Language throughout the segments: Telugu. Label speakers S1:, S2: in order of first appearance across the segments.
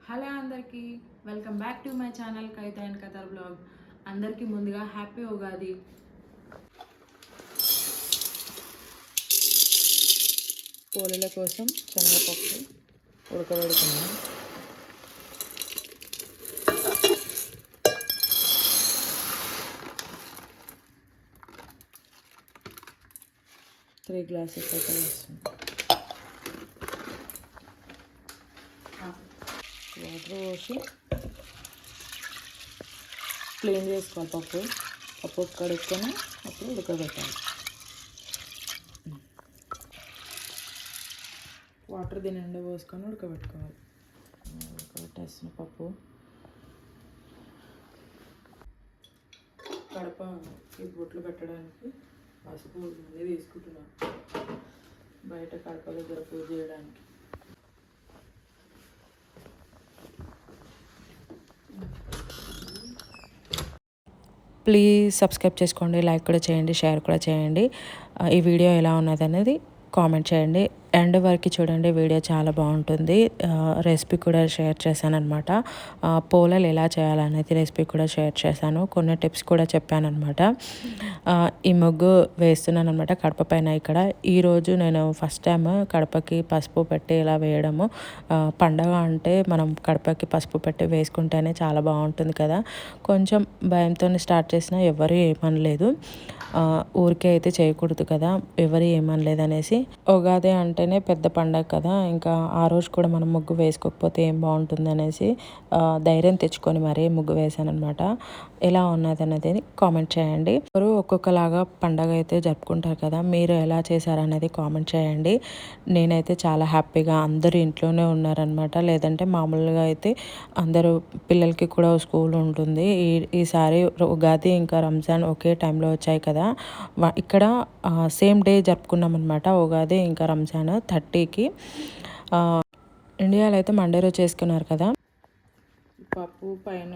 S1: హలో అందరికీ, welcome back to my channel Kavitha and కథర్ బ్లాగ్. అందరికీ ముందుగా హ్యాపీ ఉగాది. పోలీల కోసం శనగపప్పు ఉడకబెడుతున్నాను. త్రీ గ్లాసెస్ అయితే వేస్తుంది. వాటర్ పోసి క్లీన్ చేసుకోవాలి. పప్పు కడుక్కొని అప్పుడు ఉడకబెట్టాలి. వాటర్ దీని నిండా పోసుకొని ఉడకబెట్టుకోవాలి. ఉడకబెట్టేస్తున్న పప్పు కడప ఈ బొట్లు పెట్టడానికి పసుపు మళ్ళీ తీసుకుంటున్నాను. బయట కడప దగ్గర పూజ చేయడానికి. ప్లీజ్ సబ్స్క్రైబ్ చేసుకోండి, లైక్ కూడా చేయండి, షేర్ కూడా చేయండి. ఈ వీడియో ఎలా ఉన్నది అనేది కామెంట్ చేయండి. ఎండ్ వరకు చూడండి, వీడియో చాలా బాగుంటుంది. రెసిపీ కూడా షేర్ చేశాను అనమాట. పోలలు ఎలా చేయాలనేది రెసిపీ కూడా షేర్ చేశాను. కొన్ని టిప్స్ కూడా చెప్పాను అనమాట. ఈ ముగ్గు వేస్తున్నాను అనమాట కడప పైన. ఇక్కడ ఈరోజు నేను ఫస్ట్ టైం కడపకి పసుపు పెట్టి ఇలా వేయడము. పండగ అంటే మనం కడపకి పసుపు పెట్టి వేసుకుంటేనే చాలా బాగుంటుంది కదా. కొంచెం భయంతో స్టార్ట్ చేసినా ఎవరు ఏమనలేదు. ఊరికే అయితే చేయకూడదు కదా, ఎవరు ఏమనలేదు అనేసి. ఉగాది అంటేనే పెద్ద పండగ కదా, ఇంకా ఆ రోజు కూడా మనం ముగ్గు వేసుకోకపోతే ఏం బాగుంటుంది అనేసి ధైర్యం తెచ్చుకొని మరీ ముగ్గు వేసాను అనమాట. ఎలా ఉన్నది అనేది కామెంట్ చేయండి. ఎవరు ఒక్కొక్కలాగా పండగ అయితే జరుపుకుంటారు కదా, మీరు ఎలా చేశారనేది కామెంట్ చేయండి. నేనైతే చాలా హ్యాపీగా అందరూ ఇంట్లోనే ఉన్నారనమాట. లేదంటే మామూలుగా అయితే అందరూ పిల్లలకి కూడా స్కూల్ ఉంటుంది. ఈసారి ఉగాది ఇంకా రంజాన్ ఒకే టైంలో వచ్చాయి కదా. ఇక్కడ సేమ్ డే జరుపుకున్నాం అనమాట, ఉగాది ఇంకా రంజాన్ 30కి. ఇండియాలో అయితే మండే రోజు చేసుకున్నారు కదా. పప్పు పైన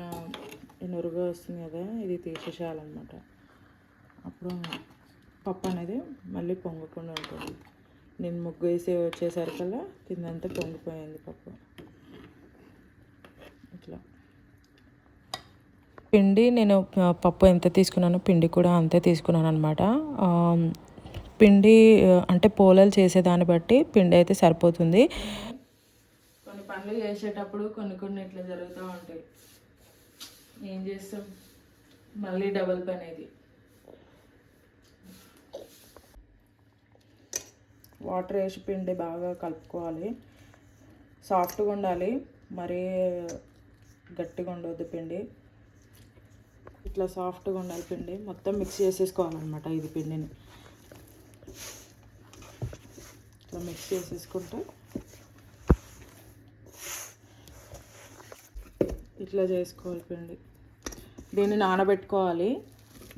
S1: నురుగా వస్తుంది కదా, ఇది తీసేసేయాలన్నమాట. అప్పుడు పప్పు అనేది మళ్ళీ పొంగకుండా ఉంటుంది. నేను ముగ్గు వేసి వచ్చేసరికల్లా కిందంతా పొంగిపోయింది పప్పు. ఇట్లా పిండి నేను పప్పు ఎంత తీసుకున్నానో పిండి కూడా అంతే తీసుకున్నాను అనమాట. పిండి అంటే పోలలు చేసేదాన్ని బట్టి పిండి అయితే సరిపోతుంది. కొన్ని పనులు చేసేటప్పుడు కొన్ని ఇట్లా జరుగుతూ ఉంటాయి. ఏం చేస్తాం, మళ్ళీ డబల్ పని ఇది. వాటర్ వేసి పిండి బాగా కలుపుకోవాలి. సాఫ్ట్గా ఉండాలి, మరీ గట్టిగా ఉండవద్దు పిండి. ఇట్లా సాఫ్ట్గా ఉండాలి పిండి. మొత్తం మిక్స్ చేసేసుకోవాలన్నమాట. ఇది పిండిని ఇట్లా మిక్స్ చేసేసుకుంటే ఇట్లా చేసుకోవాలి పిండి. దీన్ని నానబెట్టుకోవాలి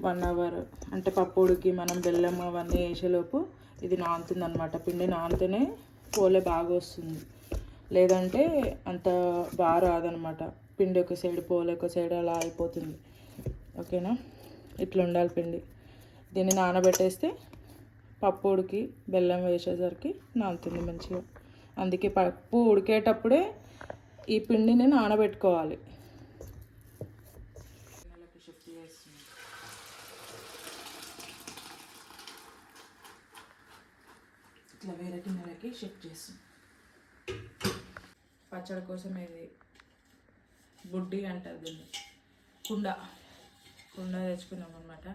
S1: 1 అవర్. అంటే పప్పు ఉడికి మనం బెల్లం అవన్నీ వేసేలోపు ఇది నానుతుంది అనమాట. పిండి నానితేనే పోలే బాగా వస్తుంది, లేదంటే అంత బాగా రాదనమాట. పిండి ఒక సైడ్ పోలే ఒక సైడ్ అలా అయిపోతుంది. ఓకేనా, ఇట్లా ఉండాలి పిండి. దీన్ని నానబెట్టేస్తే పప్పు ఉడికి బెల్లం వేసేసరికి నానుతుంది మంచిగా. అందుకే పప్పు ఉడికేటప్పుడే ఈ పిండిని నానబెట్టుకోవాలి. షిఫ్ట్ చేస్తుంది. ఇట్లా వేరే గిన్నెలకి షిఫ్ట్ చేస్తుంది. పచ్చడి కోసం ఇది బుడ్డి అంటారు దీన్ని. కుండ తెచ్చుకున్నాం అనమాట.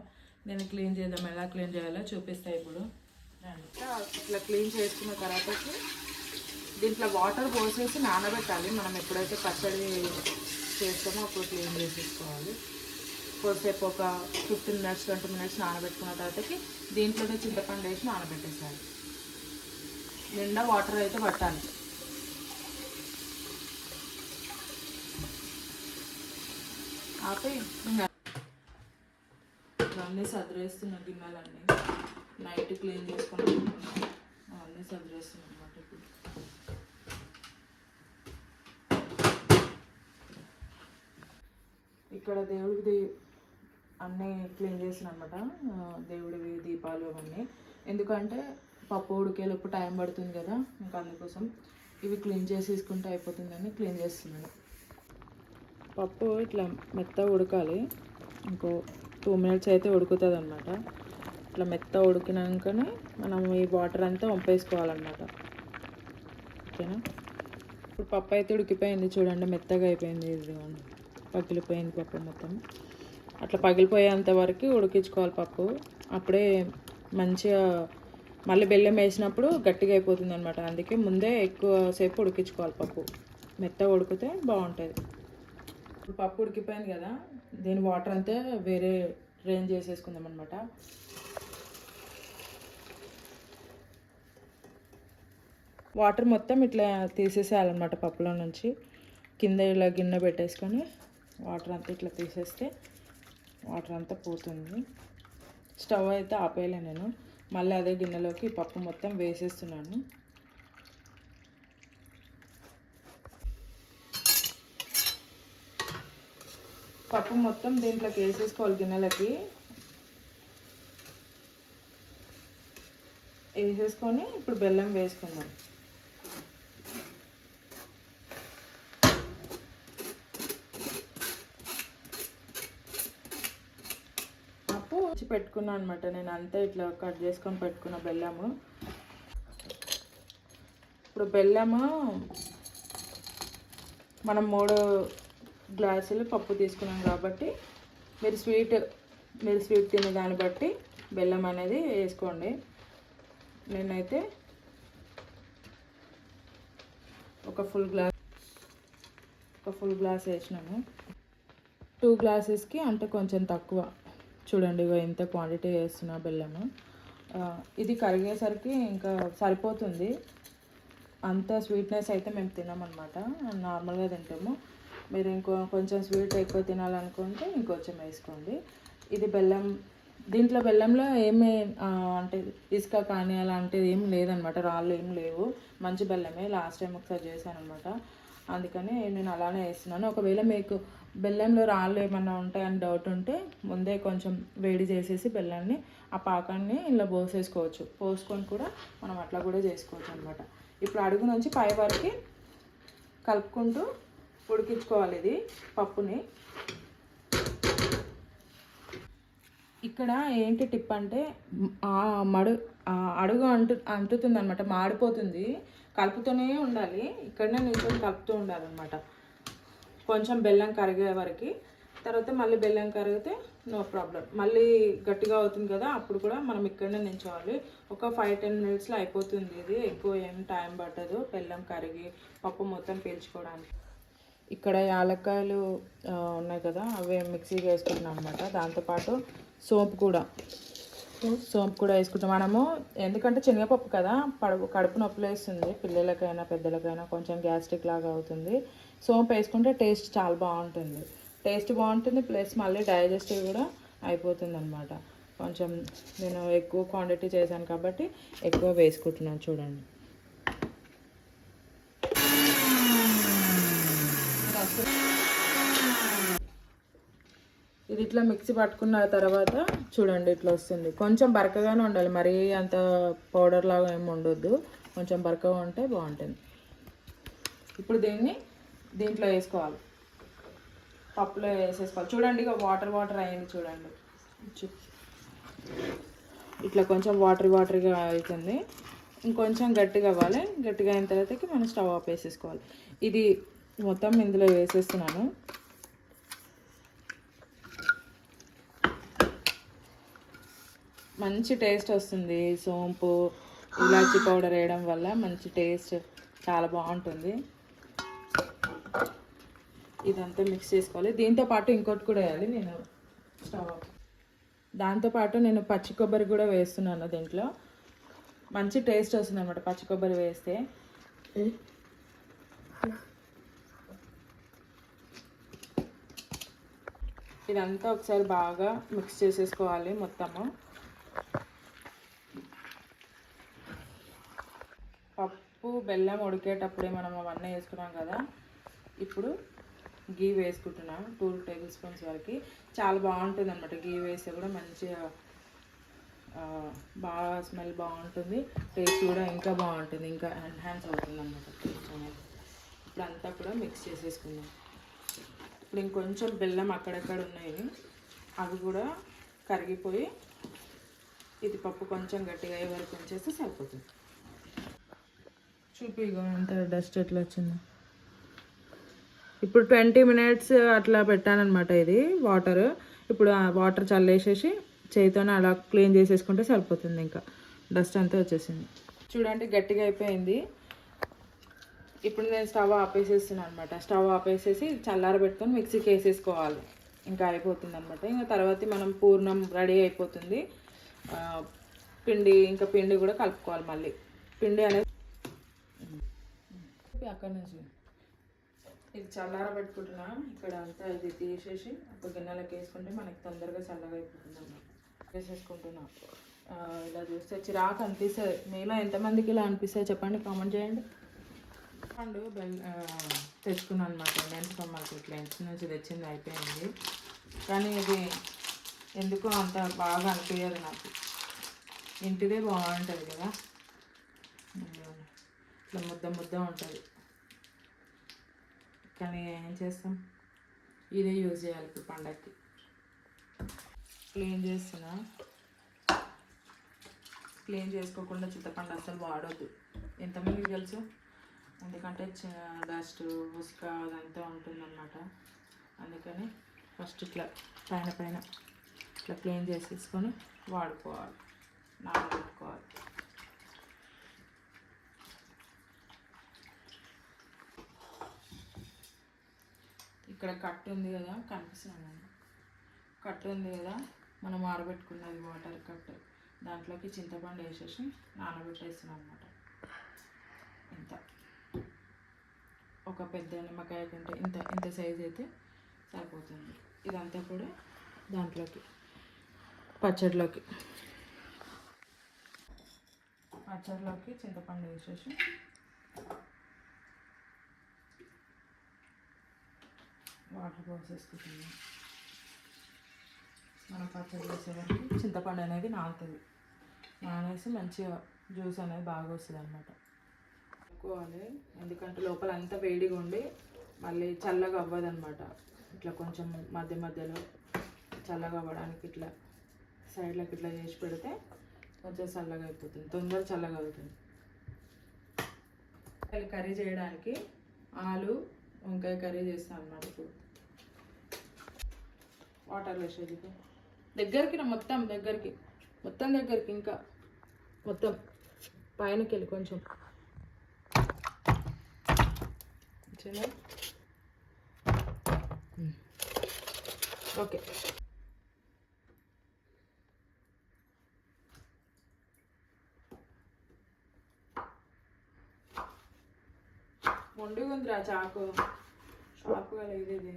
S1: నేను క్లీన్ చేద్దాం, ఎలా క్లీన్ చేయాలో చూపిస్తాను ఇప్పుడు. ఇట్లా క్లీన్ చేసుకున్న తర్వాతకి దీంట్లో వాటర్ పోసేసి నానబెట్టాలి. మనం ఎప్పుడైతే పచ్చడి చేస్తామో అప్పుడు క్లీన్ చేసేసుకోవాలి. కొద్దిసేపు ఒక 15 minutes 20 minutes నానబెట్టుకున్న తర్వాతకి దీంట్లోనే చింతపండు వేసి నానబెట్టేసాలి. నిండా వాటర్ అయితే పట్టాలి. ఆపి అన్నీ సదిరేస్తున్న గిన్నెలన్నీ నైట్ క్లీన్ చేసుకొని అవన్నీ సదిరేస్తున్నాం అన్నమాట. ఇప్పుడు ఇక్కడ దేవుడిది అన్నీ క్లీన్ చేసిన అనమాట. దేవుడివి దీపాలు అవన్నీ. ఎందుకంటే పప్పు ఉడికేలోపు టైం పడుతుంది కదా, ఇంకా అందుకోసం ఇవి క్లీన్ చేసేసుకుంటే అయిపోతుందని క్లీన్ చేస్తున్నాను. పప్పు ఇట్లా మెత్తగా ఉడకాలి. ఇంకో 2 మినిట్స్ అయితే ఉడుకుతుంది అనమాట. ఇట్లా మెత్తగా ఉడికినాకనే మనం ఈ వాటర్ అంతా వంపేసుకోవాలన్నమాట. ఓకేనా. ఇప్పుడు పప్పు అయితే ఉడికిపోయింది చూడండి, మెత్తగా అయిపోయింది. ఇది పగిలిపోయింది పప్పు మొత్తం. అట్లా పగిలిపోయేంత వరకు ఉడికించుకోవాలి పప్పు. అప్పుడే మంచిగా మళ్ళీ బెల్లం వేసినప్పుడు గట్టిగా అయిపోతుంది అనమాట. అందుకే ముందే ఎక్కువసేపు ఉడికించుకోవాలి పప్పు. మెత్తగా ఉడికితే బాగుంటుంది. ఇప్పుడు పప్పు ఉడికిపోయింది కదా, దీని వాటర్ అంతా వేరే డ్రైన్ చేసేసుకుందాం అనమాట. వాటర్ మొత్తం ఇట్లా తీసేసేయాలన్నమాట పప్పులో నుంచి. కింద ఇలా గిన్నె పెట్టేసుకొని వాటర్ అంతా ఇట్లా తీసేస్తే వాటర్ అంతా పోతుంది. స్టవ్ అయితే ఆపేయలే నేను. మళ్ళీ అదే గిన్నెలోకి పప్పు మొత్తం వేసేస్తున్నాను. పప్పు మొత్తం దీంట్లోకి వేసేసుకోవాలి. గిన్నెలకి వేసేసుకొని ఇప్పుడు బెల్లం వేసుకుందాం. పప్పు పెట్టుకున్నాను అనమాట నేను, అంతా ఇట్లా కట్ చేసుకొని పెట్టుకున్న బెల్లము. ఇప్పుడు బెల్లము మనం 3 గ్లాసులు పప్పు తీసుకున్నాం కాబట్టి మీరు స్వీట్ తినే దాన్ని బట్టి బెల్లం అనేది వేసుకోండి. నేనైతే ఒక ఫుల్ గ్లాస్ వేసినాను. 2 గ్లాసెస్కి అంటే కొంచెం తక్కువ. చూడండి ఎంత క్వాంటిటీ వేస్తున్నా బెల్లము. ఇది కరిగేసరికి ఇంకా సరిపోతుంది. అంత స్వీట్నెస్ అయితే మేము తినమన్నమాట, నార్మల్గా తింటాము. మీరు కొంచెం స్వీట్ ఎక్కువ తినాలనుకుంటే ఇంకొంచెం వేసుకోండి. ఇది బెల్లం, దీంట్లో బెల్లంలో ఏమీ అంటే ఇసుక కానీ అలాంటిది ఏం లేదనమాట, రాళ్ళు ఏం లేవు. మంచి బెల్లమే. లాస్ట్ టైం ఒకసారి చేశాను అనమాట, అందుకని నేను అలానే వేస్తున్నాను. ఒకవేళ మీకు బెల్లంలో రాళ్ళు ఏమన్నా ఉంటాయని డౌట్ ఉంటే ముందే కొంచెం వేడి చేసేసి బెల్లాన్ని ఆ పాకాన్ని ఇలా పోసుకొని కూడా మనం అట్లా కూడా చేసుకోవచ్చు అనమాట. ఇప్పుడు అడుగు నుంచి పై వరకు కలుపుకుంటూ ఉడికించుకోవాలి ఇది పప్పుని. ఇక్కడ ఏంటి టిప్ అంటే అడుగు అంటుతుంది అనమాట, మాడిపోతుంది. కలుపుతూనే ఉండాలి, ఇక్కడనే నిల్చొని కలుపుతూ ఉండాలన్నమాట కొంచెం బెల్లం కరిగే వరకు. తర్వాత మళ్ళీ బెల్లం కరిగితే నో ప్రాబ్లం, మళ్ళీ గట్టిగా అవుతుంది కదా, అప్పుడు కూడా మనం ఇక్కడనే నిల్చోవాలి. ఒక 5-10 మినిట్స్లో అయిపోతుంది ఇది. ఎక్కువ ఏం టైం పట్టదు బెల్లం కరిగి పప్పు మొత్తం పీల్చుకోవడానికి. ఇక్కడ యాలక్కాయలు ఉన్నాయి కదా, అవి మిక్సీకి వేసుకుంటున్నాం అనమాట. దాంతోపాటు సోంపు కూడా వేసుకుంటాం మనము. ఎందుకంటే శనగపప్పు కదా, కడుపు నొప్పులు వేస్తుంది పిల్లలకైనా పెద్దలకైనా, కొంచెం గ్యాస్ట్రిక్ లాగా అవుతుంది. సోంపు వేసుకుంటే టేస్ట్ చాలా బాగుంటుంది. ప్లస్ మళ్ళీ డైజెస్టివ్ కూడా అయిపోతుంది అనమాట. కొంచెం నేను ఎక్కువ క్వాంటిటీ చేశాను కాబట్టి ఎక్కువ వేసుకుంటున్నాను చూడండి. ఇది ఇట్లా మిక్సీ పట్టుకున్న తర్వాత చూడండి ఇట్లా వస్తుంది. కొంచెం బరకగానే ఉండాలి, మరీ అంత పౌడర్ లాగా ఏమి ఉండొద్దు. కొంచెం బరకగా ఉంటే బాగుంటుంది. ఇప్పుడు దీంట్లో వేసుకోవాలి, పప్పులో వేసేసుకోవాలి. చూడండి ఇక వాటర్ అయింది చూడండి. ఇట్లా కొంచెం వాటరీగా అవుతుంది. ఇంకొంచెం గట్టిగా అవ్వాలి. గట్టిగా అయిన తర్వాతకి మనం స్టవ్ ఆఫ్ వేసేసుకోవాలి. ఇది మొత్తం ఇందులో వేసేస్తున్నాను. మంచి టేస్ట్ వస్తుంది. సోంపు ఇలాచీ పౌడర్ వేయడం వల్ల మంచి టేస్ట్, చాలా బాగుంటుంది. ఇదంతా మిక్స్ చేసుకోవాలి. దీంతోపాటు ఇంకోటి కూడా వేయాలి నేను స్టవ్. దాంతోపాటు నేను పచ్చి కొబ్బరి కూడా వేస్తున్నాను దీంట్లో. మంచి టేస్ట్ వస్తుంది అన్నమాట పచ్చి కొబ్బరి వేస్తే. ఇదంతా ఒకసారి బాగా మిక్స్ చేసేసుకోవాలి మొత్తము. పప్పు బెల్లం ఉడికేటప్పుడే మనం అవన్నీ వేసుకున్నాం కదా, ఇప్పుడు గీ వేసుకుంటున్నాం 2 టేబుల్ స్పూన్స్ వరకు. చాలా బాగుంటుంది అన్నమాట గీ వేస్తే కూడా, మంచిగా బాగా స్మెల్ బాగుంటుంది, టేస్ట్ కూడా ఇంకా బాగుంటుంది, ఇంకా ఎన్హాన్స్ అవుతుంది అన్నమాట టేస్ట్ అనేది. ఇప్పుడు అంతా కూడా మిక్స్ చేసేసుకుందాం. ఇప్పుడు ఇంకొంచెం బెల్లం అక్కడక్కడ ఉన్నాయి, అవి కూడా కరిగిపోయి ఇది పప్పు కొంచెం గట్టిగా అయ్యే వరకు ఉంచేస్తే సరిపోతుంది. చూపిగా ఎంత డస్ట్ ఎట్లా వచ్చిందో. ఇప్పుడు 20 minutes అట్లా పెట్టానమాట ఇది వాటర్. ఇప్పుడు ఆ వాటర్ చల్లేసేసి చేతితోనే అలా క్లీన్ చేసేసుకుంటే సరిపోతుంది. ఇంకా డస్ట్ అంతా వచ్చేసింది. చూడండి గట్టిగా అయిపోయింది. ఇప్పుడు నేను స్టవ్ ఆపేసేస్తున్నాను అనమాట. స్టవ్ ఆపేసేసి చల్లారబెట్టుకొని మిక్సీకి వేసేసుకోవాలి. ఇంకా అయిపోతుంది అనమాట. ఇంకా తర్వాత మనం పూర్ణం రెడీ అయిపోతుంది. పిండి కూడా కలుపుకోవాలి. మళ్ళీ పిండి అనేది అక్కడ నుంచి ఇది చల్లారబెట్టుకుంటున్నాం. ఇక్కడ అంతా ఇది తీసేసి ఒక గిన్నెలోకి వేసుకుంటే మనకి తొందరగా చల్లగా అయిపోతుంది అన్నమాట. వేసేసుకుంటున్నాం. ఇలా చూస్తే చిరాకు అనిపిస్తుంది. మీలో ఎంతమందికి ఇలా అనిపిస్తుంది చెప్పండి, కామెంట్ చేయండి. పండు తెచ్చుకున్నాను అనమాట. లెన్స్ కమ్మలకి ఇట్లా లెన్స్ నుంచి తెచ్చింది అయిపోయింది. కానీ ఇది ఎందుకో అంత బాగా అనిపించదు నాకు. ఇంటిదే బాగుంటుంది కదా, ఇట్లా ముద్ద ఉంటుంది. కానీ ఏం చేస్తాం, ఇదే యూజ్ చేయాలి ఇప్పుడు పండగకి. క్లీన్ చేస్తున్నా. క్లీన్ చేసుకోకుండా చింతపండు అసలు వాడొద్దు. ఎంతమందికి తెలుసు, ఎందుకంటే డస్ట్ ఉసుక అదంతా ఉంటుందన్నమాట. అందుకని ఫస్ట్ ఇట్లా పైన ఇట్లా క్లీన్ చేసేసుకొని వాడుకోవాలి, నానబెట్టుకోవాలి. ఇక్కడ కట్టు ఉంది కదా, కనిపిస్తున్నాను. కట్టు ఉంది కదా, మనం ఆరబెట్టుకున్నది వాటర్ కట్టు, దాంట్లోకి చింతపండు వేసేసి నానబెట్టేస్తున్నాం అనమాట. ఇంత ఒక పెద్ద నిమ్మకాయ కంటే ఇంత సైజ్ అయితే సరిపోతుంది. ఇదంతా కూడా దాంట్లోకి పచ్చడిలోకి చింతపండు వేసేసి వాటర్ పోసేసుకుంటున్నాం. మనం పచ్చడి వేసేవరకు చింతపండు అనేది నానుతుంది. నానేసి మంచిగా జ్యూస్ అనేది బాగా వస్తుంది అన్నమాట. కలుపుకోవాలి, ఎందుకంటే లోపల అంతా వేడిగా ఉండి మళ్ళీ చల్లగా అవ్వదన్నమాట. ఇట్లా కొంచెం మధ్యలో చల్లగా అవ్వడానికి ఇట్లా సైడ్లోకి ఇట్లా చేసి పెడితే కొంచెం చల్లగా అయిపోతుంది, తొందరగా చల్లగా అవుతుంది. కర్రీ చేయడానికి ఆలు వంకాయ కర్రీ చేస్తాను అన్నమాట. ఇప్పుడు వాటర్ వేసేది దగ్గరికి మొత్తం దగ్గరికి ఇంకా మొత్తం పైనకి వెళ్ళి కొంచెం ఓకే. మొండిగా ఉందిరా చాకు, షార్ప్గా లేదు ఇది.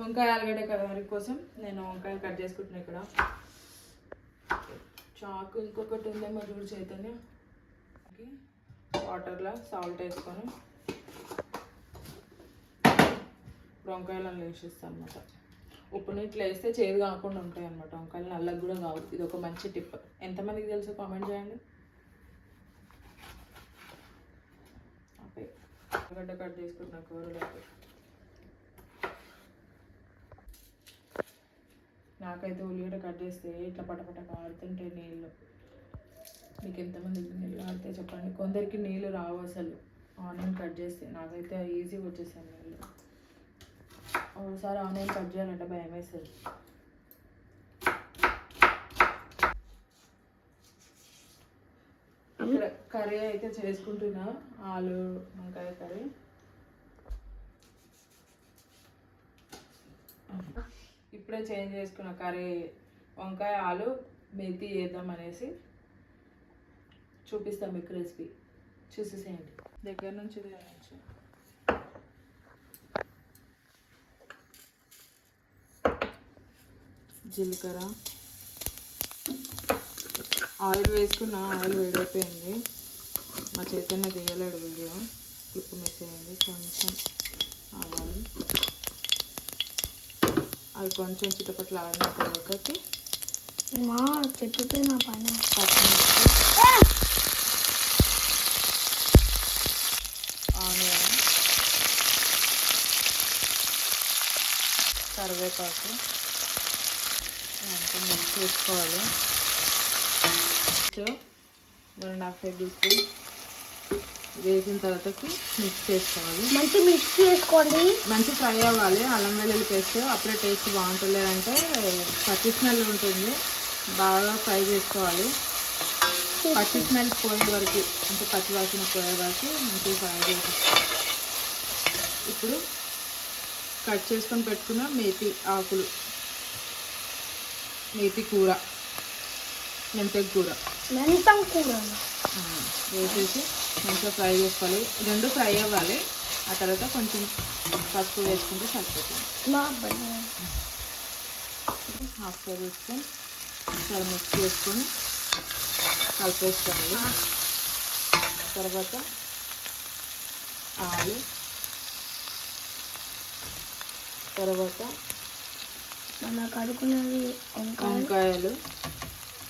S1: వంకాయ ఆలుగడ్డ కర్రీ కోసం నేను వంకాయలు కట్ చేసుకుంటున్నాను. ఇక్కడ చాకు ఇంకొకటి ఉందేమో చూడు చైతన్య. వాటర్లో సాల్ట్ వేసుకొని వంకాయలను వేసేస్తాను అనమాట. ఉప్పు నీటిలో వేస్తే చేదు కాకుండా ఉంటాయి అన్నమాట. వంకాయలు నల్లగా కూడా కావు. ఇది ఒక మంచి టిప్. ఎంతమందికి తెలుసు కామెంట్ చేయండి. ఆలుగడ్డ కట్ చేసుకుంటున్నా కూరలోకి. నాకైతే ఉల్లిగడ్డ కట్ చేస్తే ఇట్లా పటపట కారుతుంటే నీళ్ళు. మీకు ఎంతమందికి నీళ్ళు కాడితే చెప్పండి. కొందరికి నీళ్ళు రావు అసలు ఆనియన్ కట్ చేస్తే. నాకైతే ఈజీగా వచ్చేసాను నీళ్ళు. ఒకసారి ఆనియన్ కట్ చేయాలంటే భయం వేస్తుంది. ఇక్కడ కర్రీ అయితే చేసుకుంటున్నా, ఆలు వంకాయ కర్రీ. ఇప్పుడే చేంజ్ చేసుకున్న కర్రీ, వంకాయ ఆలు మెంతి వేద్దాం అనేసి చూపిస్తాం మీకు రెసిపీ. చూసేసేయండి దగ్గర నుంచి. జీలకర్ర, ఆయిల్ వేసుకున్న, ఆయిల్ వేడైపోయింది. మా చైతన్య తీయలేడు వీడియో, క్లిప్ మిస్ అయ్యింది. కొంచెం ఆవాలు, అవి కొంచెం చిటపట్లు ఆడిన తర్వాతకి
S2: మా చెట్టుతో నా పైన
S1: పచ్చిమిర్చి, కరివేపాకు అంతా మిక్స్ చేసుకోవాలి. 1.5 టేబుల్ స్పూన్ వేసిన తర్వాతకి మిక్స్ చేసుకోవాలి.
S2: మంచి మిక్స్ చేసుకోండి,
S1: మంచి ఫ్రై అవ్వాలి. అల్లం వెల్లుల్లి పేస్ట్ అప్పుడే టేస్ట్ బాగుంటుంది, అంటే పచ్చి స్మెల్ ఉంటుంది. బాగా ఫ్రై చేసుకోవాలి. పచ్చి స్మెల్ పోయే వరకు, అంటే పచ్చి వాసన పోయే వరకు మంచిగా ఫ్రై చేసి ఇప్పుడు కట్ చేసుకొని పెట్టుకున్న మేతి ఆకులు, మేతి కూర, మెంతె కూర వేసేసి మంచిగా ఫ్రై చేసుకోవాలి. రెండు ఫ్రై అవ్వాలి. ఆ తర్వాత కొంచెం పసుపు వేసుకుంటే సరిపోతుంది. 1/2 టేబుల్ స్పూన్ చాలా మిక్స్ చేసుకొని కలిపేసుకోవాలి. తర్వాత ఆలు, తర్వాత
S2: మన కడుకున్నది
S1: వంకాయలు,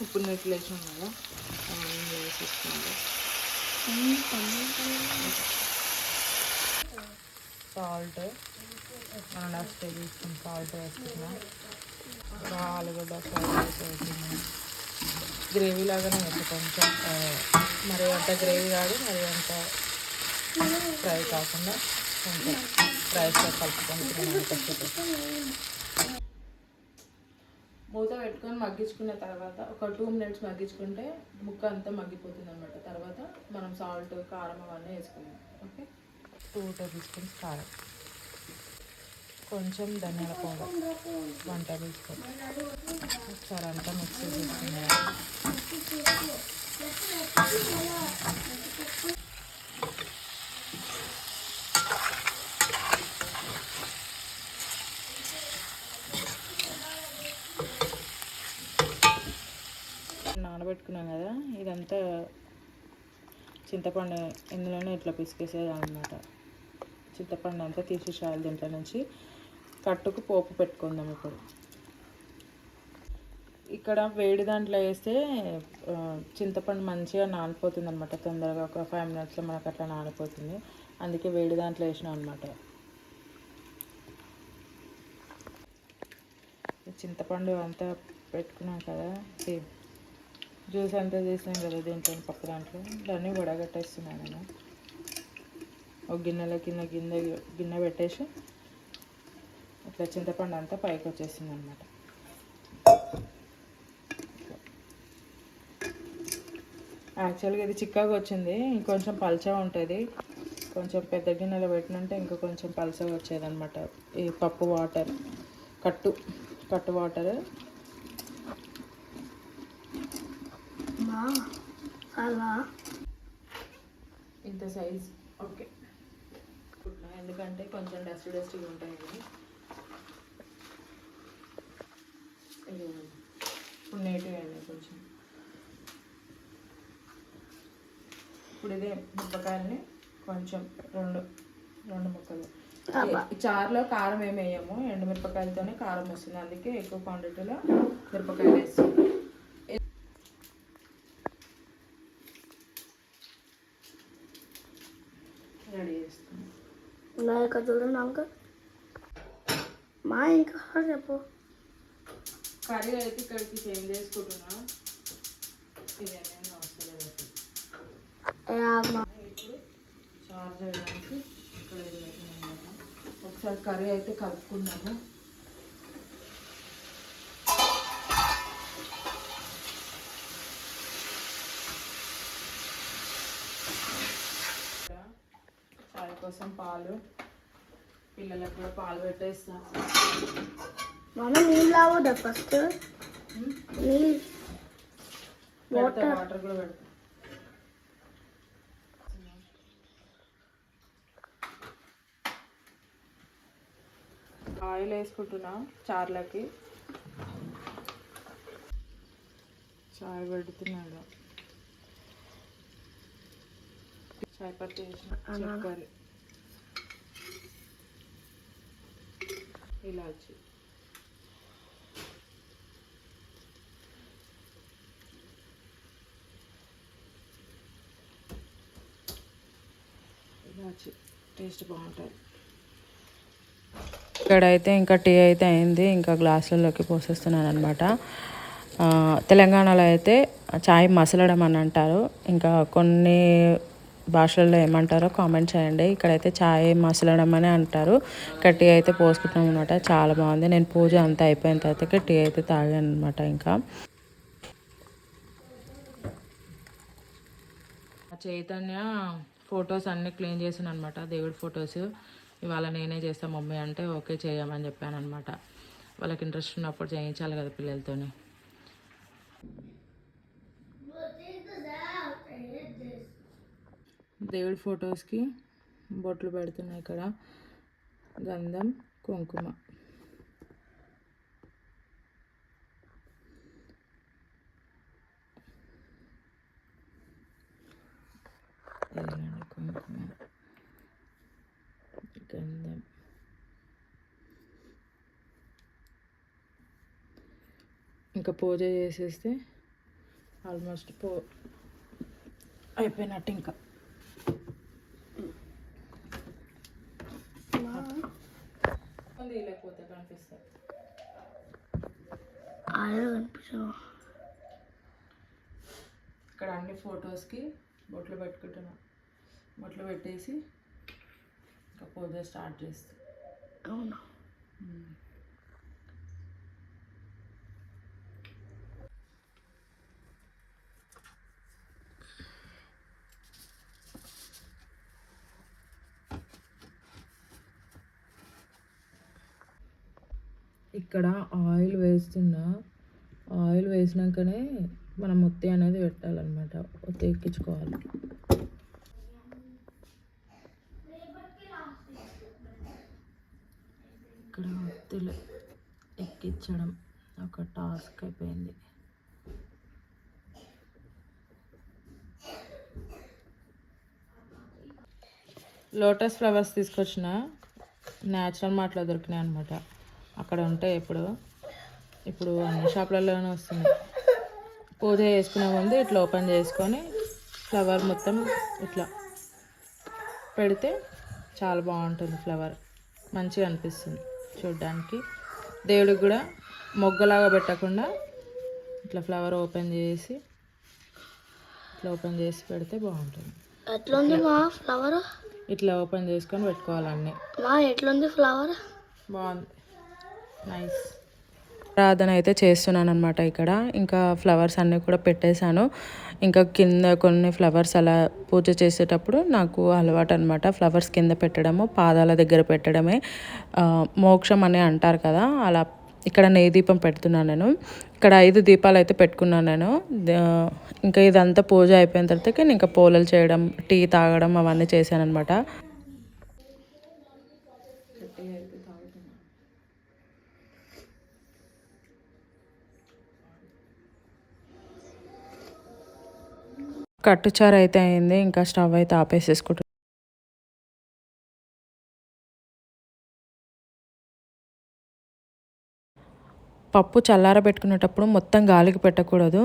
S1: ఉప్పు నీళ్ళు వేసాం కదా, అవన్నీ వేసేసుకోవాలి. సాల్ట్ 1.5 టేబుల్ స్పూన్ సాల్ట్ వేసుకున్నాం. ఆలుగడ్డ ఫ్రై వేసుకున్నాం. గ్రేవీ లాగానే వేసి కొంచెం, మరి అంత గ్రేవీ కాదు, మరి అంత ఫ్రై కాకుండా కొంచెం రైస్లో కలుపుకొని మూత పెట్టుకొని మగ్గించుకున్న తర్వాత ఒక 2 మినిట్స్ మగ్గించుకుంటే ముక్క అంతా మగ్గిపోతుంది అనమాట. తర్వాత మనం సాల్ట్, కారం అవన్నీ వేసుకున్నాం. ఓకే, 2 టేబుల్ స్పూన్స్ కారం, కొంచెం ధనియాల పౌడర్ 1 టేబుల్ స్పూన్. ఒకసారి అంతా మిక్స్ చేసుకున్నాం. నానబెట్టుకున్నాం కదా, ఇదంతా చింతపండు ఇందులోనే ఇట్లా పిసికేసేది అనమాట. చింతపండు అంతా తీసేసేయాలి. దీంట్లో నుంచి కట్టుకు పోపు పెట్టుకుందాం. ఇక్కడ వేడి దాంట్లో వేస్తే చింతపండు మంచిగా నానిపోతుంది అనమాట. తొందరగా ఒక 5 మినిట్స్లో మనకు అట్లా నానిపోతుంది. అందుకే వేడి దాంట్లో వేసినాం అనమాట. చింతపండు అంతా పెట్టుకున్నాం కదా, జ్యూస్ అంతా చేసినాం కదా దీంట్లో, పప్పు దాంట్లో దాన్ని వడగట్టేస్తున్నాను నేను. ఒక గిన్నెలో గిన్నె పెట్టేసి ఇట్లా చింతపండు అంతా పైకి వచ్చేసింది అనమాట. యాక్చువల్గా ఇది చిక్కగా వచ్చింది, ఇంకొంచెం పల్చగా ఉంటుంది. కొంచెం పెద్ద గిన్నెలో పెట్టినంటే ఇంకా కొంచెం పల్చగా వచ్చేదన్నమాట. ఈ పప్పు వాటర్, కట్టు వాటర్ ఇంత సైజ్. ఓకే, ఎందుకంటే కొంచెం డస్ట్గా ఉంటాయి కదా. ఇప్పుడు నీట్గా అండి కొంచెం. ఇప్పుడు ఇదే మిరపకాయలని కొంచెం రెండు ముక్కలు. చారులో కారం ఏమి వేయము, ఎండుమిరపకాయలతోనే కారం వస్తుంది. అందుకే ఎక్కువ క్వాంటిటీలో మిరపకాయలు వేస్తాం. రెడీ చేస్తాం.
S2: మా ఇంకా చెప్పు.
S1: కర్రీ అయితే ఇక్కడికి చేంజ్ చేసుకుంటున్నా. ఇదేమైనా వస్తలేదు. ఇప్పుడు చారు చేయడానికి ఇక్కడ ఒకసారి కర్రీ అయితే కలుపుకున్నాము. చాయ్ కోసం పాలు, పిల్లలకు కూడా పాలు పెట్టేస్తాను.
S2: మనం నీళ్ళు తాగొద్దా ఫస్ట్?
S1: వాటర్ కూడా పెడతాం. ఆయిల్ వేసుకుంటున్నా చార్లకి. చాయ్ పెడుతున్నాడు. చాయ్ పత్తి వేసిన, చక్కెర, ఇలాచి, టేస్ట్ బాగుంటుంది. ఇక్కడైతే ఇంకా టీ అయితే అయింది, ఇంకా గ్లాసులలోకి పోసేస్తున్నాను అనమాట. తెలంగాణలో అయితే చాయ్ మసలడం అని అంటారు, ఇంకా కొన్ని భాషల్లో ఏమంటారో కామెంట్ చేయండి. ఇక్కడైతే చాయ్ మసలడం అని అంటారు. ఇక్కడ టీ అయితే పోసుకుంటాం అనమాట. చాలా బాగుంది. నేను పూజ అంతా అయిపోయిన తర్వాత టీ అయితే తాగాను అనమాట. ఇంకా చైతన్య ఫొటోస్ అన్నీ క్లీన్ చేసాను అనమాట, దేవుడి ఫొటోస్. ఇవాళ నేనే చేస్తాను మమ్మీ అంటే ఓకే చేయమని చెప్పాను అనమాట. వాళ్ళకి ఇంట్రెస్ట్ ఉన్నప్పుడు చేయించాలి కదా పిల్లలతోని. దేవుడి ఫొటోస్కి బొట్లు పెడుతున్నాయి. ఇక్కడ గంధం కుంకుమ. కుంకుమ గంధం. ఇంకా పూజ చేసేస్తే ఆల్మోస్ట్ అయిపోయినట్టు. ఇంకా లేకపోతే కనిపిస్తుంది ఇక్కడ అన్ని ఫొటోస్కి బొట్లు పెట్టుకుంటున్నాం. బొట్లు పెట్టేసి ఇంకా పూజ స్టార్ట్ చేస్తాం.
S2: అవునా?
S1: ఇక్కడ ఆయిల్ వేస్తున్నా. ఆయిల్ వేసినాకనే మనం ఒత్తి అనేది పెట్టాలన్నమాట. ఒత్తి ఎక్కించుకోవాలి. ఇక్కడ ఒత్తిలు ఎక్కించడం ఒక టాస్క్ అయిపోయింది. లోటస్ ఫ్లవర్స్ తీసుకొచ్చిన న్యాచురల్ మార్ట్లో దొరికినాయి అనమాట. అక్కడ ఉంటాయి ఇప్పుడు అన్ని షాపులలోనే వస్తుంది. పూజ చేసుకునే ముందు ఇట్లా ఓపెన్ చేసుకొని ఫ్లవర్ మొత్తం ఇట్లా పెడితే చాలా బాగుంటుంది. ఫ్లవర్ మంచిగా అనిపిస్తుంది చూడ్డానికి. దేవుడికి కూడా మొగ్గలాగా పెట్టకుండా ఇట్లా ఫ్లవర్ ఓపెన్ చేసి పెడితే బాగుంటుంది.
S2: ఎట్లుంది మా ఫ్లవర్?
S1: ఇట్లా ఓపెన్ చేసుకొని పెట్టుకోవాలి అన్నీ.
S2: మా ఎట్లుంది ఫ్లవర్?
S1: బాగుంది, నైస్. ప్రార్థన అయితే చేస్తున్నాను అనమాట. ఇక్కడ ఇంకా ఫ్లవర్స్ అన్నీ కూడా పెట్టేశాను. ఇంకా కింద కొన్ని ఫ్లవర్స్ అలా పూజ చేసేటప్పుడు నాకు అలవాటు అనమాట. ఫ్లవర్స్ కింద పెట్టడము, పాదాల దగ్గర పెట్టడమే మోక్షం అని అంటారు కదా, అలా. ఇక్కడ నెయ్యి దీపం పెడుతున్నాను నేను. ఇక్కడ 5 దీపాలు అయితే పెట్టుకున్నాను నేను. ఇంకా ఇదంతా పూజ అయిపోయిన తర్వాత ఇంకా పూలలు చేయడం, టీ తాగడం అవన్నీ చేశాను అనమాట. కట్టుచారు అయితే అయింది. ఇంకా స్టవ్ అయితే ఆపేసేసుకుంటాం. పప్పు చల్లారబెట్టుకునేటప్పుడు మొత్తం గాలికి పెట్టకూడదు.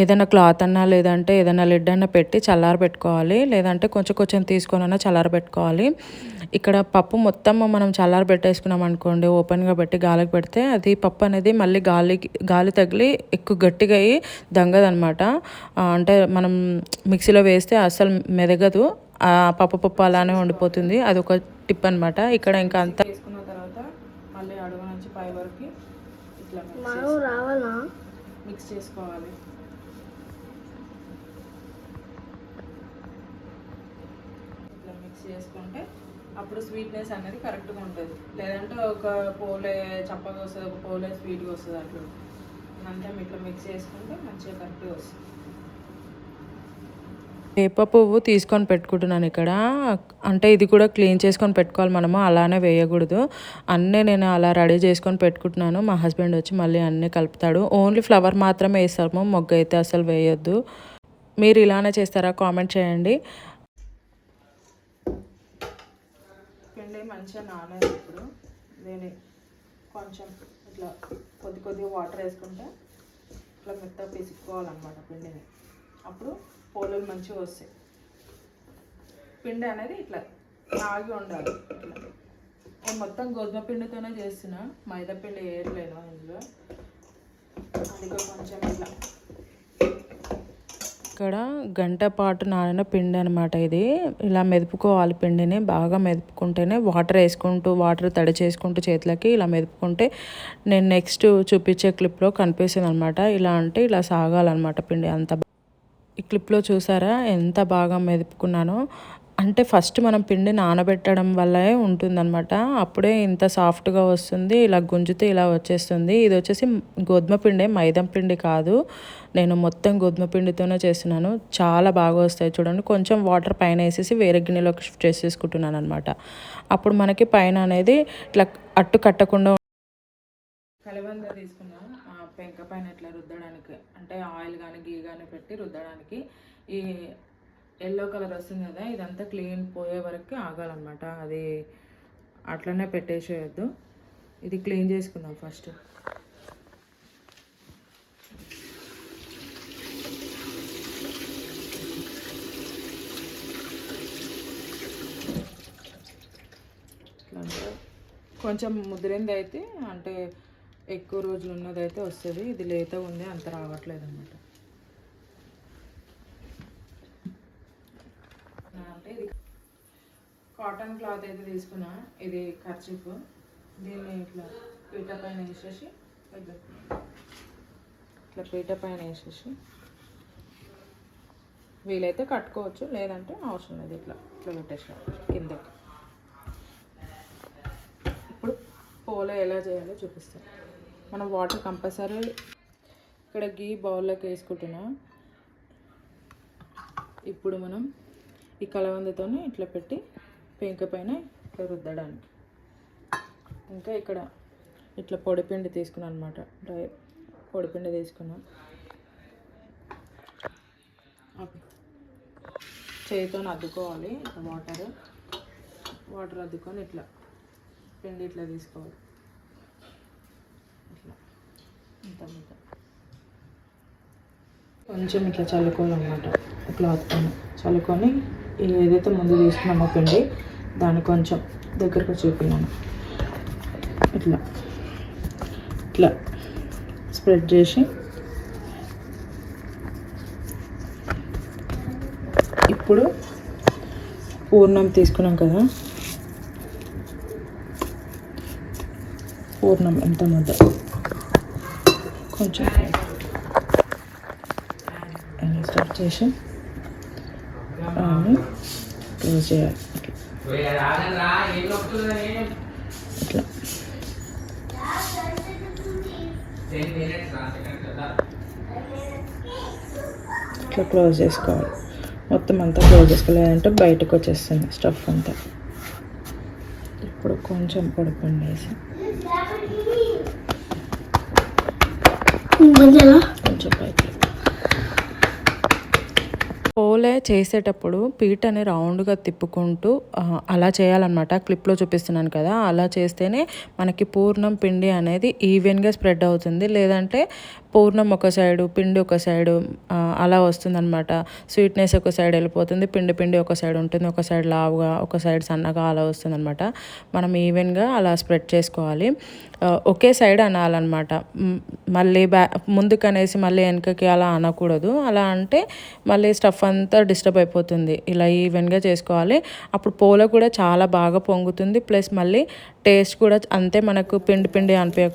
S1: ఏదైనా క్లాత్ అన్నా లేదంటే ఏదైనా లిడ్ అన్నా పెట్టి చల్లారబెట్టుకోవాలి. లేదంటే కొంచెం తీసుకొని చల్లారబెట్టుకోవాలి. ఇక్కడ పప్పు మొత్తం మనం చల్లారబెట్టేసుకున్నాం అనుకోండి, ఓపెన్గా పెట్టి గాలికి పెడితే అది పప్పు అనేది మళ్ళీ గాలి తగిలి ఎక్కువ గట్టిగా అయ్యి దంగదనమాట. అంటే మనం మిక్సీలో వేస్తే అస్సలు మెదగదు. పప్పు అలానే ఉండిపోతుంది. అది ఒక టిప్ అనమాట. ఇక్కడ ఇంకా అంతా వేసుకున్న తర్వాత మళ్ళీ అడుగు నుంచి పై వరకు ఇట్లా మిక్స్ చేసుకోవాలి. ఇట్లా మిక్స్ చేసుకుంటే అప్పుడు స్వీట్నెస్ అనేది కరెక్ట్గా ఉంటుంది. లేదంటే ఒక పోలే చప్పగా వస్తుంది, ఒక పోలే స్వీట్గా వస్తుంది. అట్లా అంతా ఇట్లా మిక్స్ చేసుకుంటే మంచిగా కరెక్ట్గా వస్తుంది. వేప పువ్వు తీసుకొని పెట్టుకుంటున్నాను ఇక్కడ. అంటే ఇది కూడా క్లీన్ చేసుకొని పెట్టుకోవాలి మనము, అలానే వేయకూడదు. అన్నీ నేను అలా రెడీ చేసుకొని పెట్టుకుంటున్నాను. మా హస్బెండ్ వచ్చి మళ్ళీ అన్నీ కలుపుతాడు. ఓన్లీ ఫ్లవర్ మాత్రమే వేస్తాము, మొగ్గ అయితే అసలు వేయొద్దు. మీరు ఇలానే చేస్తారా? కామెంట్ చేయండి. పిండి మంచిగా నానేది. ఇప్పుడు దీన్ని కొంచెం ఇట్లా కొద్దిగా వాటర్ వేసుకుంటే ఇట్లా మెత్తగా పిసుక్కోవాలన్నమాట పిండిని. అప్పుడు పోలలు మంచిగా వస్తాయి. పిండి అనేది ఇట్లా ఆగి ఉండాలి. ఇట్లా నేను మొత్తం గోధుమ పిండితోనే చేస్తున్నా, మైదా పిండి వేయట్లేను ఇందులో. అందులో కొంచెం ఇట్లా ఇక్కడ గంట పాటు నానిన పిండి అనమాట ఇది. ఇలా మెదుపుకోవాలి పిండిని, బాగా మెదుపుకుంటేనే వాటర్ వేసుకుంటూ వాటర్ తడి చేసుకుంటూ చేతులకి ఇలా మెదుపుకుంటే నేను నెక్స్ట్ చూపించే క్లిప్లో కనిపిస్తుంది అనమాట. ఇలా అంటే ఇలా సాగాలన్నమాట పిండి అంత. ఈ క్లిప్లో చూసారా ఎంత బాగా మెదుపుకున్నానో. అంటే ఫస్ట్ మనం పిండి నానబెట్టడం వల్లే ఉంటుందన్నమాట, అప్పుడే ఇంత సాఫ్ట్గా వస్తుంది. ఇలా గుంజితే ఇలా వచ్చేస్తుంది. ఇది వచ్చేసి గోధుమ పిండి, మైదా పిండి కాదు. నేను మొత్తం గోధుమ పిండితోనే చేస్తున్నాను. చాలా బాగా వస్తాయి చూడండి. కొంచెం వాటర్ పైన వేసేసి వేరే గిన్నెలోకి షిఫ్ట్ చేసేసుకుంటున్నాను అనమాట. అప్పుడు మనకి పైన అనేది ఇట్లా అట్టు కట్టకుండా. కలబంద తీసుకున్నాం పెంక పైన ఇట్లా రుద్దడానికి, అంటే ఆయిల్ కానీ గీ కానీ పెట్టి రుద్దడానికి. ఈ ఎల్లో కలర్ వస్తుంది కదా, ఇదంతా క్లీన్ పోయే వరకు ఆగాలన్నమాట. అది అట్లనే పెట్టేసేయద్దు. ఇది క్లీన్ చేసుకుందాం ఫస్ట్. కొంచెం ముదిరింది అయితే, అంటే ఎక్కువ రోజులు ఉన్నదైతే వస్తుంది. ఇది లేత ఉంది, అంత రావట్లేదు అన్నమాట. అంటే ఇది కాటన్ క్లాత్ అయితే తీసుకున్నా, ఇది కర్చీఫ్. దీన్ని ఇట్లా పీట పైన వేసేసి, ఇట్లా పీట పైన వేసేసి వీలైతే కట్టుకోవచ్చు, లేదంటే అవసరం లేదు. ఇట్లా ఇట్లా పెట్టేసాం కిందకి. ఇప్పుడు పోలో ఎలా చేయాలో చూపిస్తాం. మనం వాటర్ కంపల్సరీ ఇక్కడ గీ బౌల్లోకి వేసుకుంటున్నాం. ఇప్పుడు మనం ఈ కలవందతో ఇట్లా పెట్టి పెంక పైన ఇట్లా రుద్దడానికి. ఇంకా ఇక్కడ ఇట్లా పొడిపిండి తీసుకున్నాను అనమాట. పొడిపిండి తీసుకున్నాం. చేతితో అద్దుకోవాలి. ఇట్లా వాటర్ అద్దుకొని ఇట్లా పిండి ఇట్లా తీసుకోవాలి. ఇట్లా ఇంత కొంచెం ఇట్లా చల్లుకోవాలన్నమాట. క్లాత్ పైన చల్లుకొని ఏదైతే ముందు తీసుకున్నామో పిండి దాన్ని కొంచెం దగ్గరకు చూపినాను. ఇట్లా ఇట్లా స్ప్రెడ్ చేసి ఇప్పుడు పూర్ణం తీసుకున్నాం కదా, పూర్ణం ఎంత ముద్ద కొంచెం స్టార్ట్ చేసి క్లోజ్ చేయాలి. ఇట్లా ఇట్లా క్లోజ్ చేసుకోవాలి. మొత్తం అంతా క్లోజ్ చేసుకోలేదంటే బయటకు వచ్చేస్తుంది స్టఫ్ అంతా. ఇప్పుడు కొంచెం పొడిపిండి వేసి కొంచెం పైకి. పోలే చేసేటప్పుడు పీటని రౌండ్గా తిప్పుకుంటూ అలా చేయాలన్నమాట. క్లిప్లో చూపిస్తున్నాను కదా, అలా చేస్తేనే మనకి పూర్ణం పిండి అనేది ఈవెన్గా స్ప్రెడ్ అవుతుంది. లేదంటే పూర్ణం ఒక సైడు, పిండి ఒక సైడు అలా వస్తుందన్నమాట. స్వీట్నెస్ ఒక సైడ్ వెళ్ళిపోతుంది, పిండి ఒక సైడ్ ఉంటుంది, ఒక సైడ్ లావుగా, ఒక సైడ్ సన్నగా అలా వస్తుందన్నమాట. మనం ఈవెన్గా అలా స్ప్రెడ్ చేసుకోవాలి. ఒకే సైడ్ అనాలన్నమాట. మళ్ళీ ముందుకు అనేసి మళ్ళీ వెనకకి అలా అనకూడదు. అలా అంటే మళ్ళీ స్టఫ్ అంతా డిస్టర్బ్ అయిపోతుంది. ఇలా ఈవెన్గా చేసుకోవాలి. అప్పుడు పోల కూడా చాలా బాగా పొంగుతుంది. ప్లస్ మళ్ళీ టేస్ట్ కూడా అంతే మనకు పిండి అనిపించ.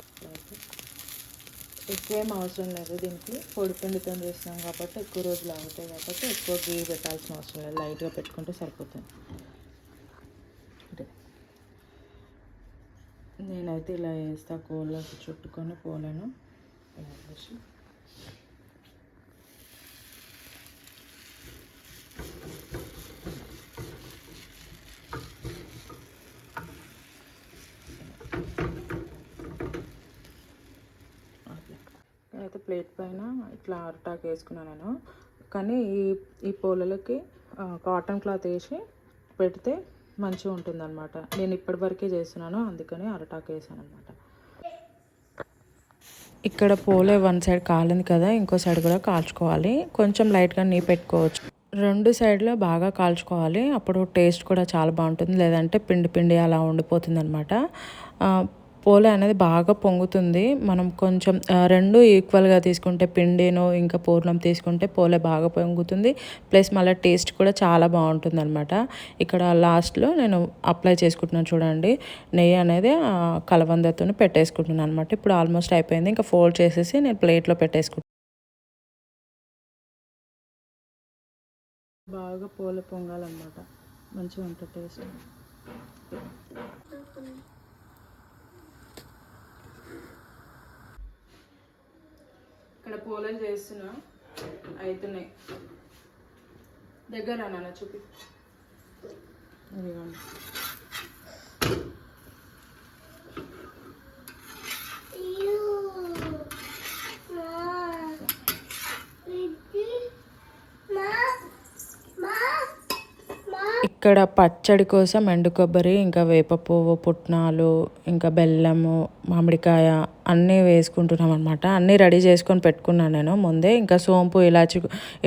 S1: ఎక్కువేం అవసరం లేదు దీనికి, పొడి పిండితో చేస్తున్నాం కాబట్టి ఎక్కువ రోజులు ఆగుతాయి కాబట్టి ఎక్కువ గీ పెట్టాల్సిన అవసరం లేదు. లైట్గా పెట్టుకుంటే సరిపోతుంది. నేనైతే ఇలా వేస్తా, కోళ్ళకి చుట్టుకొని పోలేను ఇలా వేసి. నేనైతే ప్లేట్ పైన ఇట్లా అరటాకు వేసుకున్నాను నేను. కానీ ఈ పోలలకి కాటన్ క్లాత్ వేసి పెడితే మంచిగా ఉంటుందన్నమాట. నేను ఇప్పటివరకే చేస్తున్నాను, అందుకని అరటాకు వేసాను అనమాట. ఇక్కడ పోలే వన్ సైడ్ కాలింది కదా, ఇంకో సైడ్ కూడా కాల్చుకోవాలి. కొంచెం లైట్గా నెయ్యి పెట్టుకోవచ్చు. రెండు సైడ్లో బాగా కాల్చుకోవాలి, అప్పుడు టేస్ట్ కూడా చాలా బాగుంటుంది. లేదంటే పిండి పిండి అలా ఉండిపోతుంది అనమాట. పోలే అనేది బాగా పొంగుతుంది. మనం కొంచెం రెండు ఈక్వల్గా తీసుకుంటే, పిండిను ఇంకా పూర్ణం తీసుకుంటే పోలే బాగా పొంగుతుంది. ప్లస్ మళ్ళీ టేస్ట్ కూడా చాలా బాగుంటుంది అనమాట. ఇక్కడ లాస్ట్లో నేను అప్లై చేసుకుంటున్నాను చూడండి, నెయ్యి అనేది కలబందతో పెట్టేసుకుంటున్నాను అనమాట. ఇప్పుడు ఆల్మోస్ట్ అయిపోయింది. ఇంకా ఫోల్డ్ చేసేసి నేను ప్లేట్లో పెట్టేసుకుంటాను. బాగా పోలే పొంగాలన్నమాట, మంచిగా ఉంటుంది టేస్ట్. ఇక్కడ పోలేలు చేస్తున్నా, అవుతున్నాయి. దగ్గర నాన్న చూపి. ఇదిగోండి. ఇక్కడ పచ్చడి కోసం ఎండు కొబ్బరి, ఇంకా వేప పువ్వు, పుట్నాలు, ఇంకా బెల్లము, మామిడికాయ అన్నీ వేసుకుంటున్నాం అనమాట. అన్నీ రెడీ చేసుకొని పెట్టుకున్నాను నేను ముందే. ఇంకా సోంపు,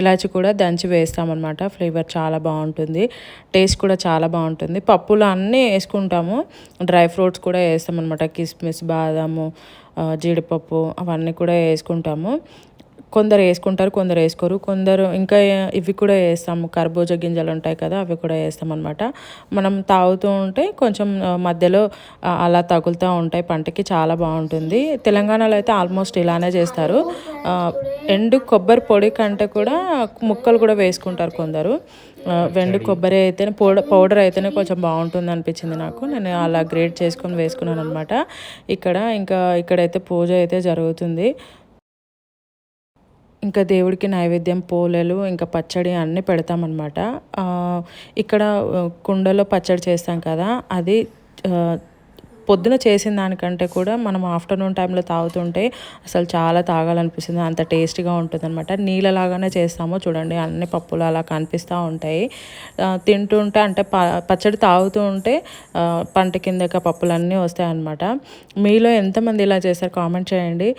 S1: ఇలాచి కూడా దంచి వేస్తామన్నమాట. ఫ్లేవర్ చాలా బాగుంటుంది, టేస్ట్ కూడా చాలా బాగుంటుంది. పప్పులు అన్నీ వేసుకుంటాము, డ్రై ఫ్రూట్స్ కూడా వేస్తామన్నమాట. కిస్మిస్, బాదాము, జీడిపప్పు అవన్నీ కూడా వేసుకుంటాము. కొందరు వేసుకుంటారు, కొందరు వేసుకోరు. కొందరు ఇంకా ఇవి కూడా వేస్తాము, కర్బూజా గింజలు ఉంటాయి కదా, అవి కూడా వేస్తాం అనమాట. మనం తాగుతూ ఉంటే కొంచెం మధ్యలో అలా తగులుతూ ఉంటాయి పంటకి, చాలా బాగుంటుంది. తెలంగాణలో అయితే ఆల్మోస్ట్ ఇలానే చేస్తారు. ఎండు కొబ్బరి పొడి కంటే కూడా ముక్కలు కూడా వేసుకుంటారు కొందరు. వెండు కొబ్బరి అయితేనే పౌడర్ అయితేనే కొంచెం బాగుంటుంది అనిపించింది నాకు. నేను అలా గ్రేట్ చేసుకొని వేసుకున్నాను అనమాట. ఇక్కడైతే పూజ అయితే జరుగుతుంది. ఇంకా దేవుడికి నైవేద్యం పోలేలు, ఇంకా పచ్చడి అన్నీ పెడతామన్నమాట. ఇక్కడ కుండలో పచ్చడి చేస్తాం కదా, అది పొద్దున చేసిన దానికంటే కూడా మనం ఆఫ్టర్నూన్ టైంలో తాగుతుంటే అసలు చాలా తాగాలనిపిస్తుంది, అంత టేస్టీగా ఉంటుంది అనమాట. నీళ్ళలాగానే చేస్తాము చూడండి, అన్ని పప్పులు అలా కనిపిస్తూ ఉంటాయి. తింటుంటే అంటే పచ్చడి తాగుతూ ఉంటే పంట కిందక పప్పులన్నీ వస్తాయి అన్నమాట. మీలో ఎంతమంది ఇలా చేస్తారు కామెంట్ చేయండి.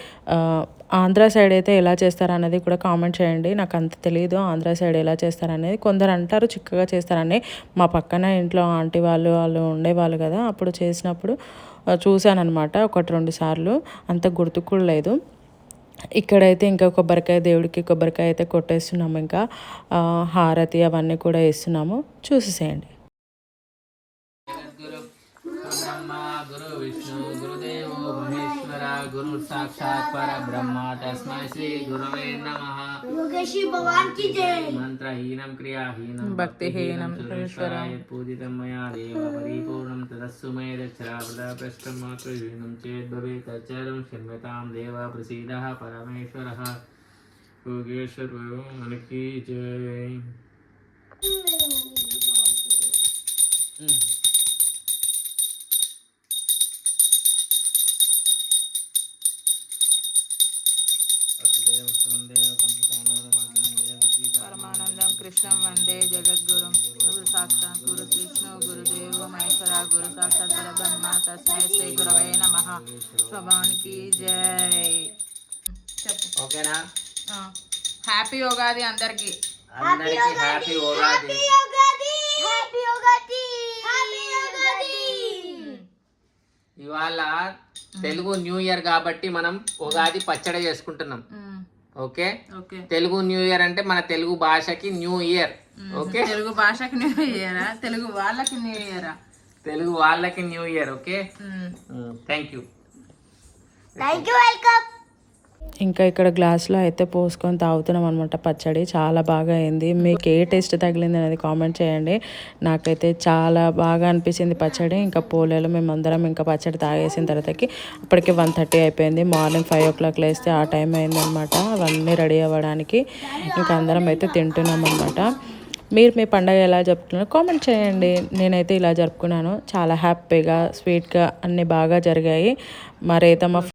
S1: ఆంధ్ర సైడ్ అయితే ఎలా చేస్తారనేది కూడా కామెంట్ చేయండి. నాకు అంత తెలియదు ఆంధ్ర సైడ్ ఎలా చేస్తారనేది. కొందరు అంటారు చిక్కగా చేస్తారని. మా పక్కన ఇంట్లో ఆంటీ వాళ్ళు ఉండేవాళ్ళు కదా, అప్పుడు చేసినప్పుడు చూశానమాట 1-2 సార్లు, అంత గుర్తుకు కూడా లేదు. ఇక్కడైతే ఇంకా కొబ్బరికాయ, దేవుడికి కొబ్బరికాయ అయితే కొట్టేస్తున్నాము. ఇంకా హారతి అవన్నీ కూడా వేస్తున్నాము, చూసేసేయండి.
S3: गुरु विष्णु गुरुदेवो महेश्वरा गुरु साक्षात् परब्रह्म तस्मै श्री गुरवे नमः।
S2: भगवान की जय।
S3: मंत्रहीनं क्रियाहीनं
S1: भक्तिहीनं
S3: सुरेश्वराय पूजितं मया देव परिपूर्णं तदस्सु मे दक्षरावृता पृष्ठं मातृहीनं चेद् भवेत् तच्चरं क्षम्यतां देव प्रसीदः परमेश्वरः। योगेश्वर भगवान की जय।
S1: పరమానందం కృష్ణం వందే జగద్గురుం గురు సాక్షాత్ గురు విష్ణు గురుదేవ మహేశ్వర గురు సాక్షాత్ పరబ్రహ్మ తస్మై శ్రీ గురవే నమః. స్వభావానికి జై.
S3: ఓకేనా?
S1: హ్యాపీ యోగాది అందరికి.
S3: హ్యాపీ యోగాది. ఇవాళ తెలుగు న్యూ ఇయర్ కాబట్టి మనం ఉగాది పచ్చడి చేసుకుంటున్నాం. ఓకే, తెలుగు న్యూ ఇయర్ అంటే మన తెలుగు భాషకి న్యూ ఇయర్. ఓకే,
S1: తెలుగు భాషకి న్యూ ఇయరా, తెలుగు వాళ్ళకి న్యూ ఇయరా?
S3: తెలుగు వాళ్ళకి new year. Okay, thank you.
S2: Welcome.
S1: ఇంకా ఇక్కడ గ్లాస్లో అయితే పోసుకొని తాగుతున్నాం అనమాట పచ్చడి. చాలా బాగా అయింది. మీకు ఏ టేస్ట్ తగిలింది అనేది కామెంట్ చేయండి. నాకైతే చాలా బాగా అనిపించింది పచ్చడి. ఇంకా పోలేలు మేమందరం ఇంకా పచ్చడి తాగేసిన తర్వాతకి అప్పటికి 1:30 అయిపోయింది. మార్నింగ్ 5 o'clock లేస్తే ఆ టైం అయిందనమాట అవన్నీ రెడీ అవ్వడానికి. ఇంకా అందరం అయితే తింటున్నాం అనమాట. మీరు మీ పండగ ఎలా జరుపుకున్నారో కామెంట్ చేయండి. నేనైతే ఇలా జరుపుకున్నాను, చాలా హ్యాపీగా స్వీట్గా అన్నీ బాగా జరిగాయి. మరైతే మా